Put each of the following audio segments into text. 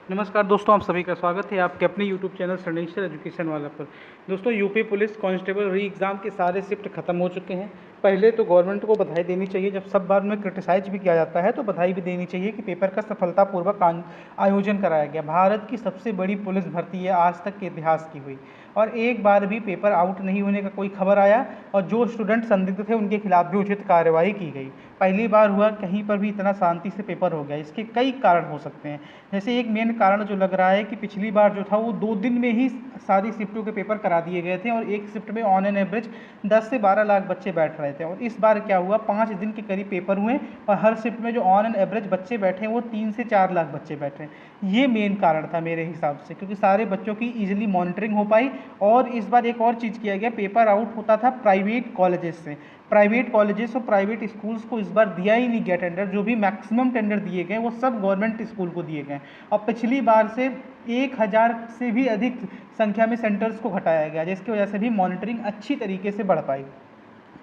नमस्कार दोस्तों, आप सभी का स्वागत है आपके अपने YouTube चैनल सडेंशियल एजुकेशन वाला पर। दोस्तों, यूपी पुलिस कांस्टेबल री एग्ज़ाम के सारे शिफ्ट खत्म हो चुके हैं। पहले तो गवर्नमेंट को बधाई देनी चाहिए, जब सब बार में क्रिटिसाइज भी किया जाता है तो बधाई भी देनी चाहिए कि पेपर का सफलतापूर्वक आयोजन कराया गया। भारत की सबसे बड़ी पुलिस भर्ती है आज तक के इतिहास की हुई, और एक बार भी पेपर आउट नहीं होने का कोई खबर आया, और जो स्टूडेंट संदिग्ध थे उनके खिलाफ भी उचित कार्रवाई की गई। पहली बार हुआ कहीं पर भी इतना शांति से पेपर हो गया। इसके कई कारण हो सकते हैं। जैसे एक मेन कारण जो लग रहा है कि पिछली बार जो था वो 2 दिन में ही सारी शिफ्टों के पेपर करा दिए गए थे, और एक शिफ्ट में ऑन एन एवरेज 10 से 12 लाख बच्चे बैठ रहे थे। और इस बार क्या हुआ, 5 दिन के करीब पेपर हुए, और हर शिफ्ट में जो ऑन एन एवरेज बच्चे बैठे हैं वो 3 से 4 लाख बच्चे बैठे हैं। ये मेन कारण था मेरे हिसाब से, क्योंकि सारे बच्चों की ईजिली मॉनिटरिंग हो पाई। और इस बार एक और चीज़ किया गया, पेपर आउट होता था प्राइवेट कॉलेजेस से। प्राइवेट कॉलेजेस और प्राइवेट स्कूल्स को इस बार दिया ही नहीं गया टेंडर। जो भी मैक्सिमम टेंडर दिए गए वो सब गवर्नमेंट स्कूल को दिए गए, और पिछली बार से 1000 से भी अधिक संख्या में सेंटर्स को घटाया गया, जिसकी वजह से भी मॉनिटरिंग अच्छी तरीके से बढ़ पाई।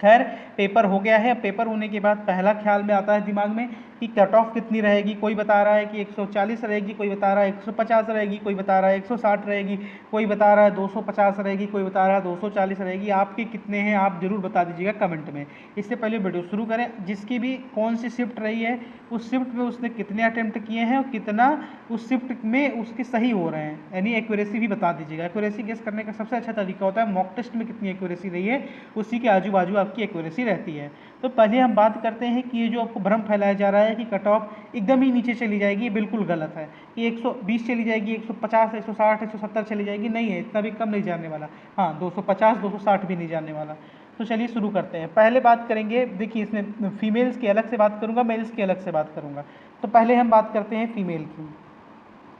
खैर, पेपर हो गया है। पेपर होने के बाद पहला ख्याल में आता है दिमाग में कि कट ऑफ कितनी रहेगी। कोई बता रहा है कि 140 रहेगी, कोई बता रहा है 150 रहेगी, कोई बता रहा है 160 रहेगी, कोई बता रहा है 250 रहेगी, कोई बता रहा है 240 रहेगी। आपके कितने हैं आप जरूर बता दीजिएगा कमेंट में। इससे पहले वीडियो शुरू करें, जिसकी भी कौन सी शिफ्ट रही है उस शिफ्ट में उसने कितने अटेम्प्ट किए हैं और कितना उस शिफ्ट में उसके सही हो रहे हैं, यानी एक्यूरेसी भी बता दीजिएगा। एक्यूरेसी गेस करने का सबसे अच्छा तरीका होता है मॉक टेस्ट में कितनी एक्यूरेसी रही है, उसी के आजू बाजू आपकी एक्यूरेसी रहती है। तो पहले हम बात करते हैं कि ये जो आपको भ्रम फैलाया जा रहा है कि कट ऑफ एकदम ही नीचे चली जाएगी, ये बिल्कुल गलत है। कि 120 चली जाएगी, 150, 160, 170 चली जाएगी, नहीं है, इतना भी कम नहीं जाने वाला। हाँ, 250, 260 भी नहीं जाने वाला। तो चलिए शुरू करते हैं। पहले बात करेंगे, देखिए इसमें फीमेल्स की अलग से बात करूँगा, मेल्स की अलग से बात करूँगा। तो पहले हम बात करते हैं फीमेल की।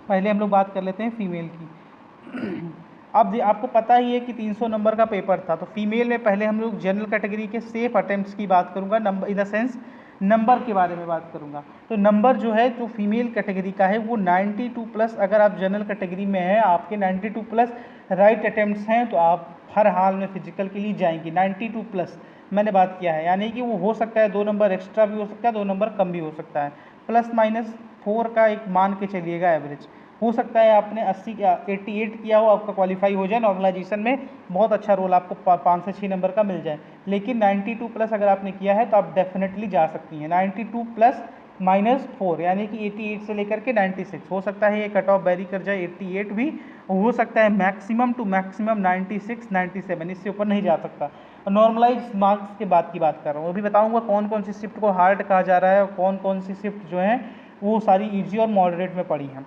पहले हम लोग बात कर लेते हैं फीमेल की। अब आपको पता ही है कि 300 नंबर का पेपर था। तो फीमेल में पहले हम लोग जनरल कैटेगरी के सेफ अटेम्प्ट्स की बात करूंगा, number in the sense number के बारे में बात करूंगा। तो नंबर जो है जो फीमेल कैटेगरी का है वो 92 प्लस। अगर आप जनरल कैटेगरी में हैं, आपके 92 प्लस राइट अटेम्प्ट्स हैं, तो आप हर हाल में फिजिकल के लिए जाएंगी। 92 प्लस मैंने बात किया है, यानी कि वो हो सकता है 2 नंबर एक्स्ट्रा भी हो सकता है, 2 नंबर कम भी हो सकता है। +- 4 का एक मान के चलिएगा एवरेज। हो सकता है आपने 88 किया हो, आपका क्वालिफाई हो जाए नॉर्मलाइजेशन में, बहुत अच्छा रोल आपको 5 से 6 नंबर का मिल जाए। लेकिन 92 प्लस अगर आपने किया है तो आप डेफिनेटली जा सकती हैं। 92 प्लस -4 यानी कि 88 से लेकर के 96। हो सकता है ये कट ऑफ वेरी कर जाए, 88 भी हो सकता है, मैक्सिमम टू मैक्सिमम 96, 97, इससे ऊपर नहीं जा सकता। नॉर्मलाइज मार्क्स के बाद की बात कर रहा हूँ। अभी बताऊँगा कौन कौन सी शिफ्ट को हार्ड कहा जा रहा है और कौन कौन सी शिफ्ट जो है वो सारी ईजी और मॉडरेट में पड़ी हैं।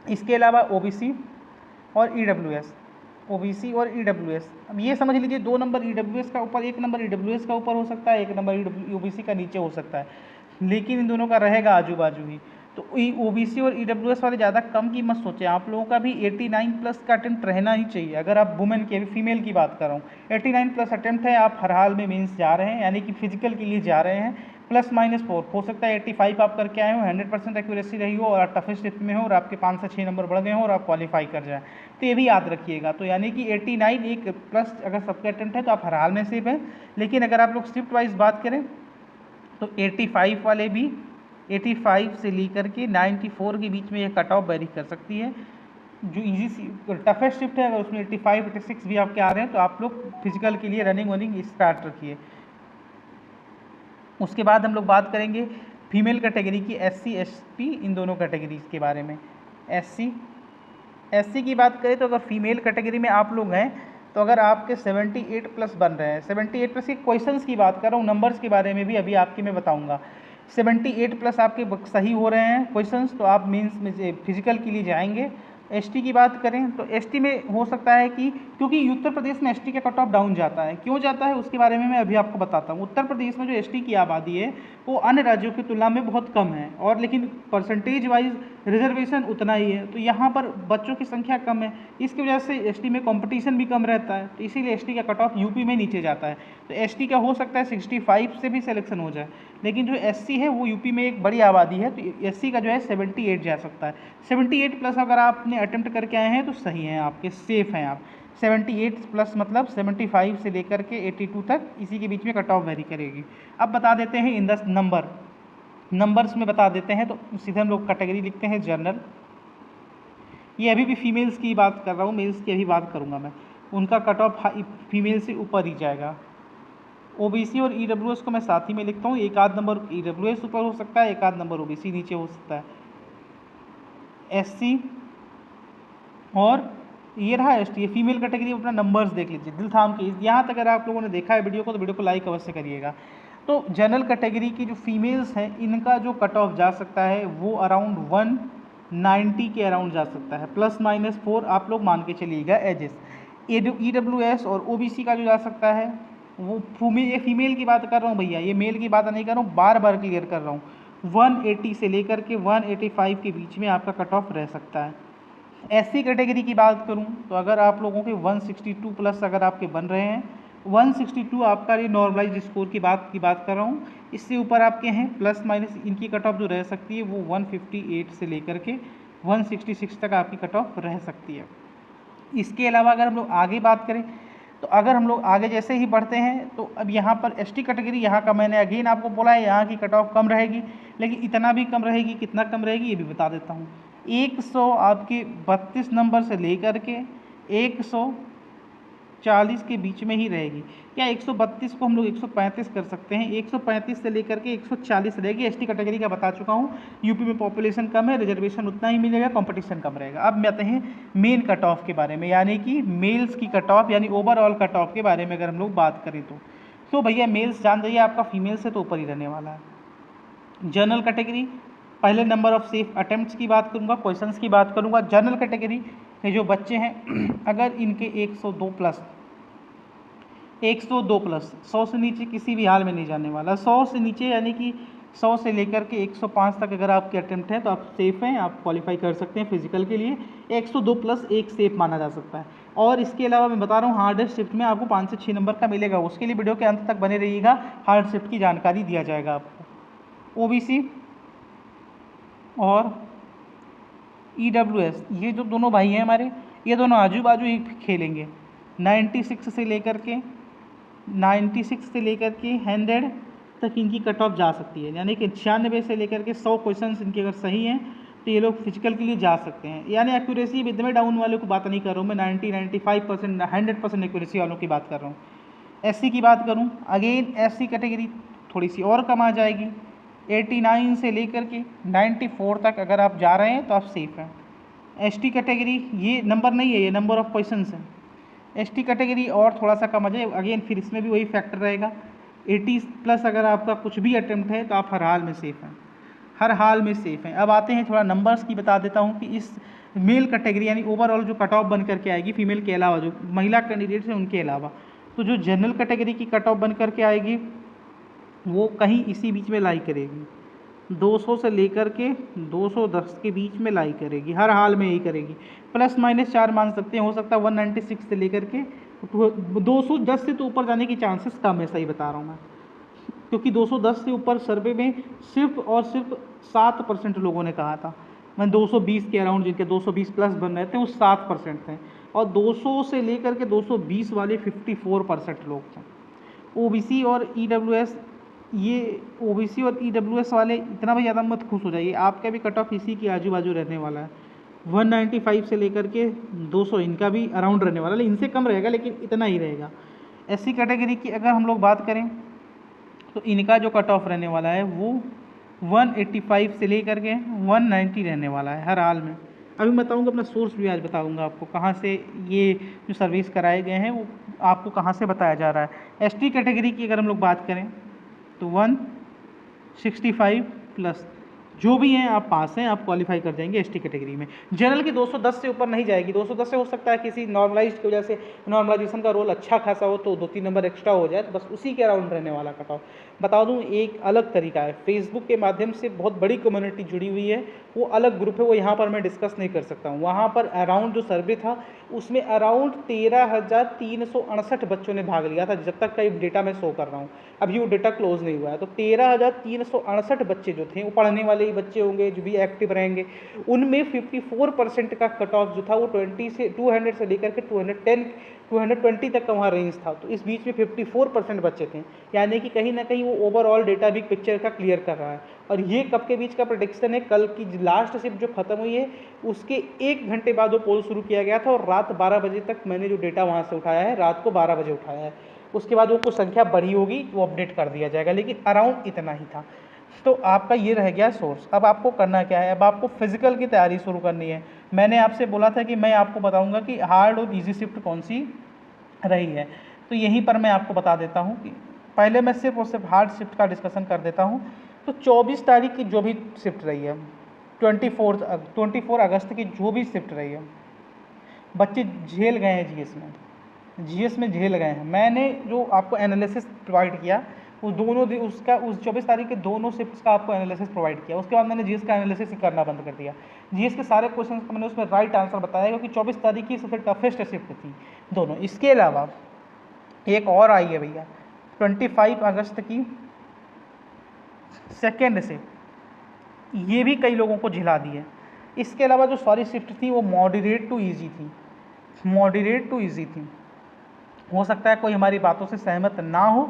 इसके अलावा ओबीसी और ईडब्ल्यूएस, ओबीसी और ईडब्ल्यूएस, अब ये समझ लीजिए 2 नंबर ईडब्ल्यूएस का ऊपर, 1 नंबर ईडब्ल्यूएस का ऊपर हो सकता है, 1 नंबर ओबीसी का नीचे हो सकता है, लेकिन इन दोनों का रहेगा आजू बाजू ही। तो ओबीसी और ईडब्ल्यूएस वाले ज़्यादा कम की मत सोचें, आप लोगों का भी 89 प्लस का अटेम्प्ट रहना ही चाहिए। अगर आप वुमेन की, अभी फीमेल की बात कर रहा हूँ, 89 प्लस अटेम्प्ट है, आप हर हाल में मीन्स जा रहे हैं, यानी कि फिजिकल के लिए जा रहे हैं। +- 4 हो सकता है 85 आप करके आए हो, 100% एक्यूरेसी रही हो, और टफेस्ट शिफ्ट में हो, और आपके 5 से 6 नंबर बढ़ गए हो, और आप क्वालिफाई कर जाएँ। तो ये भी याद रखिएगा। तो यानी कि 89 एक प्लस अगर सबके अटेम्प्ट है तो आप हर हाल में सेफ हैं। लेकिन अगर आप लोग शिफ्ट वाइज बात करें तो 85 वाले भी 85 से लेकर के 94 के बीच में ये कट ऑफ वेरी कर सकती है। जो ईजी टफेस्ट शिफ्ट है, अगर उसमें 85, 86 भी आपके आ रहे हैं तो आप लोग फिजिकल के लिए रनिंग वनिंग स्टार्ट रखिए। उसके बाद हम लोग बात करेंगे फीमेल कैटेगरी की, SC ST इन दोनों कैटेगरीज के बारे में। SC की बात करें तो अगर फीमेल कैटेगरी में आप लोग हैं तो अगर आपके 78 प्लस बन रहे हैं, 78 प्लस के क्वेश्चंस की बात कर रहा हूँ, नंबर्स के बारे में भी अभी आपके मैं बताऊंगा। 78 प्लस आपके सही हो रहे हैं क्वेश्चंस, तो आप मीन्स में फिजिकल के लिए जाएंगे। ST की बात करें तो ST में हो सकता है कि, क्योंकि उत्तर प्रदेश में ST का कट ऑफ डाउन जाता है, क्यों जाता है उसके बारे में मैं अभी आपको बताता हूँ। उत्तर प्रदेश में जो ST की आबादी है वो अन्य राज्यों की तुलना में बहुत कम है, और लेकिन परसेंटेज वाइज रिजर्वेशन उतना ही है, तो यहाँ पर बच्चों की संख्या कम है, इसकी वजह से ST में कंपटीशन भी कम रहता है, तो इसीलिए ST का कट ऑफ यूपी में नीचे जाता है। तो ST का हो सकता है 65 से भी सिलेक्शन हो जाए, लेकिन जो SC है वो यूपी में एक बड़ी आबादी है, तो SC का जो है 78 जा सकता है। 78 प्लस अगर आपने अटेम्प्ट करके आए हैं तो सही हैं, आपके सेफ हैं आप। 78 प्लस मतलब 75 से लेकर के 82 तक, इसी के बीच में कट ऑफ वेरी करेगी। अब बता देते हैं इन द नंबर्स में बता देते हैं, तो सीधे हम लोग कैटेगरी लिखते हैं जनरल, ये अभी भी फीमेल्स की बात कर रहा हूँ, मेल्स की अभी बात करूँगा मैं। उनका कट ऑफ फीमेल से ऊपर ही जाएगा। ओबीसी और ईडब्ल्यूएस को मैं साथ ही में लिखता हूँ, एक आध नंबर ईडब्ल्यूएस ऊपर हो सकता है, एक आध नंबर ओबीसी नीचे हो सकता है। एससी और ये रहा एसटी, ये फीमेल कैटेगरी। अपना नंबर्स देख लीजिए दिल थाम के। यहाँ तक अगर आप लोगों ने देखा है वीडियो को तो वीडियो को लाइक अवश्य करिएगा। तो जनरल कैटेगरी की जो फीमेल्स हैं इनका जो कट ऑफ जा सकता है वो अराउंड 190 के अराउंड जा सकता है, +-4 आप लोग मान के चलिएगा एजेस। ईडब्ल्यूएस और ओबीसी का जो जा सकता है वो ये फीमेल की बात कर रहा हूँ भैया, ये मेल की बात नहीं कर रहा हूँ, बार बार क्लियर कर रहा हूँ। 180 से लेकर के 185 के बीच में आपका कट ऑफ रह सकता है। एससी कैटेगरी की बात करूं तो अगर आप लोगों के 162 प्लस अगर आपके बन रहे हैं, 162 आपका ये नॉर्मलाइज स्कोर की बात कर रहा हूं, इससे ऊपर आपके हैं प्लस माइनस इनकी कट ऑफ जो रह सकती है वो 158 से लेकर के 166 तक आपकी कट ऑफ रह सकती है। इसके अलावा अगर हम लोग आगे बात करें तो अगर हम लोग आगे जैसे ही बढ़ते हैं तो अब यहाँ पर एसटी कैटेगरी, यहाँ का मैंने अगेन आपको बोला है यहाँ की कट ऑफ कम रहेगी, लेकिन इतना भी कम रहेगी, कितना कम रहेगी ये भी बता देता हूँ। 100 आपके 32 नंबर से लेकर के 140 के बीच में ही रहेगी। क्या 132 को हम लोग 135 कर सकते हैं, 135 से लेकर के 140 रहेगी। एसटी कैटेगरी का बता चुका हूँ, यूपी में पॉपुलेशन कम है, रिजर्वेशन उतना ही मिलेगा, कंपटीशन कम रहेगा। अब मैं आते हैं मेन कट ऑफ के बारे में, यानी कि मेल्स की कट ऑफ यानी ओवरऑल कट ऑफ के बारे में अगर हम लोग बात करें तो भैया मेल्स जान जाइए आपका फीमेल से तो ऊपर ही रहने वाला है। जनरल कैटेगरी पहले नंबर ऑफ सेफ अटेम्प्ट्स की बात करूंगा, क्वेश्चंस की बात करूंगा। जनरल कैटेगरी के जो बच्चे हैं अगर इनके 102 प्लस 100 से नीचे किसी भी हाल में नहीं जाने वाला। 100 से नीचे यानी कि 100 से लेकर के 105 तक अगर आपके अटेम्प्ट हैं तो आप सेफ़ हैं, आप क्वालिफाई कर सकते हैं फिजिकल के लिए। 102 प्लस एक सेफ माना जा सकता है। और इसके अलावा मैं बता रहा हूँ हार्डेस्ट शिफ्ट में आपको 5 से 6 नंबर का मिलेगा, उसके लिए वीडियो के अंत तक बने रहिएगा, हार्ड शिफ्ट की जानकारी दिया जाएगा आपको। ओबीसी और ईडब्ल्यूएस ये जो दोनों भाई हैं हमारे, ये दोनों आजू बाजू ही खेलेंगे। 96 से लेकर के 100 तक इनकी कट ऑफ जा सकती है, यानी कि 96 से लेकर के 100 क्वेश्चंस इनके अगर सही हैं तो ये लोग फिजिकल के लिए जा सकते हैं। यानी एक्यूरेसी विद में डाउन वालों की बात नहीं कर रहा हूँ मैं, 95% 100% एक्यूरेसी वालों की बात कर रहा हूँ। एससी की बात करूँ, अगेन एससी कैटेगरी थोड़ी सी और कम आ जाएगी। 89 से लेकर के 94 तक अगर आप जा रहे हैं तो आप सेफ हैं। एसटी कैटेगरी ये नंबर नहीं है, ये नंबर ऑफ क्वेश्चंस हैं। एसटी कैटेगरी और थोड़ा सा कम आ जाए, अगेन फिर इसमें भी वही फैक्टर रहेगा। 80 प्लस अगर आपका कुछ भी अटेम्प्ट है तो आप हर हाल में सेफ हैं, हर हाल में सेफ हैं। अब आते हैं थोड़ा नंबर्स की, बता देता हूँ कि इस मेल कैटेगरी यानी ओवरऑल जो कट ऑफ बन करके आएगी फीमेल के अलावा, जो महिला कैंडिडेट्स हैं उनके अलावा, तो जो जनरल कैटेगरी की कट ऑफ बन करके आएगी वो कहीं इसी बीच में लाई करेगी, 200 से लेकर के 210 के बीच में लाई करेगी, हर हाल में यही करेगी। प्लस माइनस 4 मान सकते हैं, हो सकता है 196 से लेकर के 210 से तो ऊपर जाने की चांसेस कम है, सही बता रहा हूँ मैं, क्योंकि 210 से ऊपर सर्वे में सिर्फ और सिर्फ 7% लोगों ने कहा था। मैं 220 के अराउंड जिनके 220 प्लस बन रहे थे वो 7% थे, और 200 से लेकर के 220 वाले 54% लोग थे। ओबीसी और ईडब्ल्यूएस, ये ओबीसी और ईडब्ल्यूएस वाले इतना भी ज़्यादा मत खुश हो जाइए, आपका भी कट ऑफ इसी के आजू बाजू रहने वाला है। 195 से लेकर के 200 इनका भी अराउंड रहने वाला है, इनसे कम रहेगा लेकिन इतना ही रहेगा। एससी कैटेगरी की अगर हम लोग बात करें तो इनका जो कट ऑफ रहने वाला है वो 185 से लेकर के 190 रहने वाला है हर हाल में। अभी बताऊंगा, अपना सोर्स भी आज बताऊंगा आपको कहाँ से ये जो सर्विस कराए गए हैं वो आपको कहाँ से बताया जा रहा है। एसटी कैटेगरी की अगर हम लोग बात करें तो 165 प्लस जो भी हैं आप पास हैं, आप क्वालिफाई कर जाएंगे एसटी कैटेगरी में। जनरल की 210 से ऊपर नहीं जाएगी, 210 से हो सकता है किसी नॉर्मलाइज की वजह से नॉर्मलाइजेशन का रोल अच्छा खासा हो तो 2-3 नंबर एक्स्ट्रा हो जाए, तो बस उसी के अराउंड रहने वाला कट ऑफ। बता दूं एक अलग तरीका है, फेसबुक के माध्यम से बहुत बड़ी कम्युनिटी जुड़ी हुई है, वो अलग ग्रुप है, वो यहाँ पर मैं डिस्कस नहीं कर सकता हूँ। वहाँ पर अराउंड जो सर्वे था उसमें अराउंड 13,368 बच्चों ने भाग लिया था, जब तक का डेटा मैं शो कर रहा हूँ, अभी वो डेटा क्लोज नहीं हुआ है। तो 13,368 बच्चे जो थे वो पढ़ने वाले ही बच्चे होंगे, जो भी एक्टिव रहेंगे, उनमें 54% का कट ऑफ जो था वो 200 से लेकर के 220 तक का वहाँ रेंज था। तो इस बीच में 54% बच्चे थे, यानी कि कहीं ना कहीं वो ओवरऑल डेटा भी पिक्चर का क्लियर कर रहा है। और ये कब के बीच का प्रेडिक्शन है, कल की लास्ट शिफ्ट जो खत्म हुई है उसके 1 घंटे बाद वो पोल शुरू किया गया था और रात 12 बजे तक मैंने जो डेटा वहाँ से उठाया है, रात को 12 बजे उठाया है। उसके बाद वो कुछ संख्या बढ़ी होगी, वो अपडेट कर दिया जाएगा, लेकिन अराउंड इतना ही था। तो आपका ये रह गया सोर्स। अब आपको करना क्या है, अब आपको फिजिकल की तैयारी शुरू करनी है। मैंने आपसे बोला था कि मैं आपको बताऊंगा कि हार्ड और इजी शिफ्ट कौन सी रही है, तो यहीं पर मैं आपको बता देता हूं कि पहले मैं सिर्फ और सिर्फ हार्ड शिफ्ट का डिस्कशन कर देता हूं। तो 24 तारीख की जो भी शिफ्ट रही है, 24 अगस्त की जो भी शिफ्ट रही है, बच्चे झेल गए हैं जीएस में झेल गए हैं। मैंने जो आपको एनालिसिस प्रोवाइड किया उस दोनों दिन उसका, उस 24 तारीख के दोनों शिफ्ट्स का आपको एनालिसिस प्रोवाइड किया। उसके बाद मैंने जीएस का एनालिसिस ही करना बंद कर दिया। जीएस के सारे क्वेश्चन का मैंने उसमें राइट आंसर बताया, क्योंकि 24 तारीख की सबसे टफेस्ट शिफ्ट थी दोनों। इसके अलावा एक और आई है भैया, 25 अगस्त की सेकेंड शिफ्ट, ये भी कई लोगों को झिला दी है। इसके अलावा जो सारी शिफ्ट थी वो मॉडरेट टू ईजी थी। हो सकता है कोई हमारी बातों से सहमत ना हो,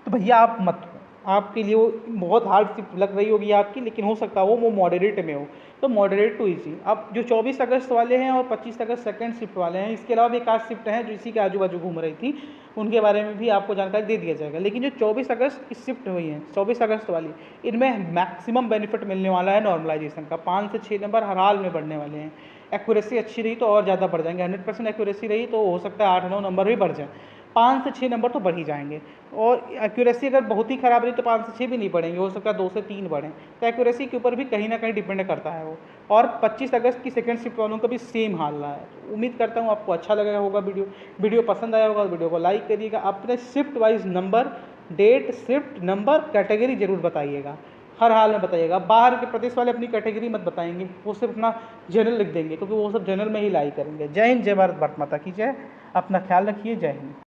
तो भैया आप मत हो, आपके लिए वो बहुत हार्ड शिफ्ट लग रही होगी आपकी, लेकिन हो सकता है वो मॉडरेट में हो, तो मॉडरेट टू इजी। अब जो 24 अगस्त वाले हैं और 25 अगस्त सेकंड शिफ्ट वाले हैं, इसके अलावा भी एक आध शिफ्ट हैं जो इसी के आजू बाजू घूम रही थी, उनके बारे में भी आपको जानकारी दे दिया जाएगा। लेकिन जो 24 अगस्त की शिफ्ट हुई है, 24 अगस्त वाली, इनमें मैक्सिमम बेनिफिट मिलने वाला है नॉर्मलाइजेशन का। 5 से 6 नंबर हर हाल में बढ़ने वाले हैं। एक्यूरेसी अच्छी रही तो और ज़्यादा बढ़ जाएंगे। 100% एक्यूरेसी रही तो हो सकता है 8-9 नंबर भी बढ़ जाए। 5 से 6 नंबर तो बढ़ ही जाएंगे। और एक्यूरेसी अगर बहुत ही ख़राब रही तो 5 से 6 भी नहीं बढ़ेंगे, हो सकता है 2 से 3 बढ़ें। तो एक्यूरेसी के ऊपर भी कहीं ना कहीं डिपेंड करता है वो। और 25 अगस्त की सेकंड शिफ्ट वालों का भी सेम हाल रहा है। उम्मीद करता हूँ आपको अच्छा लगा होगा वीडियो पसंद आया होगा तो वीडियो को लाइक करिएगा। अपने shift wise number, date, shift number, category जरूर बताइएगा, हर हाल में बताइएगा। बाहर के प्रदेश वाले अपनी कैटेगरी मत बताएंगे, वो सिर्फ अपना जनरल लिख देंगे, क्योंकि वो सब जनरल में ही लाई करेंगे। जय हिंद, जय भारत, भारत माता की जय। अपना ख्याल रखिए, जय हिंद।